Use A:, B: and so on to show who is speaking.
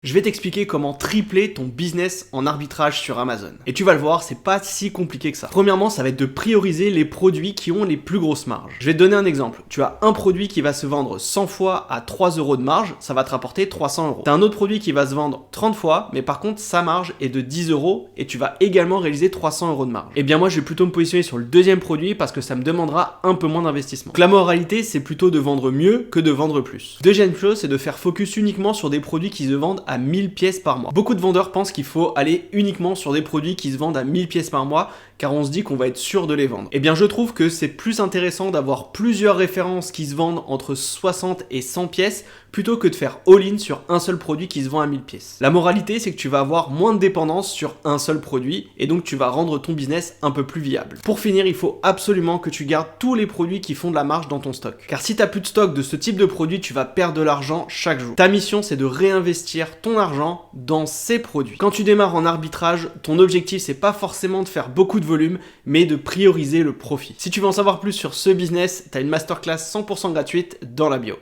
A: Je vais t'expliquer comment tripler ton business en arbitrage sur Amazon. Et tu vas le voir, c'est pas si compliqué que ça. Premièrement, ça va être de prioriser les produits qui ont les plus grosses marges. Je vais te donner un exemple. Tu as un produit qui va se vendre 100 fois à 3 euros de marge, ça va te rapporter 300 euros. Tu as un autre produit qui va se vendre 30 fois, mais par contre, sa marge est de 10 euros et tu vas également réaliser 300 euros de marge. Eh bien, moi, je vais plutôt me positionner sur le deuxième produit parce que ça me demandera un peu moins d'investissement. Donc, la moralité, c'est plutôt de vendre mieux que de vendre plus. Deuxième chose, c'est de faire focus uniquement sur des produits qui se vendent à 1000 pièces par mois. Beaucoup de vendeurs pensent qu'il faut aller uniquement sur des produits qui se vendent à 1000 pièces par mois car on se dit qu'on va être sûr de les vendre. Eh bien je trouve que c'est plus intéressant d'avoir plusieurs références qui se vendent entre 60 et 100 pièces plutôt que de faire all-in sur un seul produit qui se vend à 1000 pièces. La moralité, c'est que tu vas avoir moins de dépendance sur un seul produit et donc tu vas rendre ton business un peu plus viable. Pour finir, il faut absolument que tu gardes tous les produits qui font de la marge dans ton stock. Car si tu n'as plus de stock de ce type de produit, tu vas perdre de l'argent chaque jour. Ta mission, c'est de réinvestir ton argent dans ces produits. Quand tu démarres en arbitrage, ton objectif, c'est pas forcément de faire beaucoup de volume, mais de prioriser le profit. Si tu veux en savoir plus sur ce business, tu as une masterclass 100% gratuite dans la bio.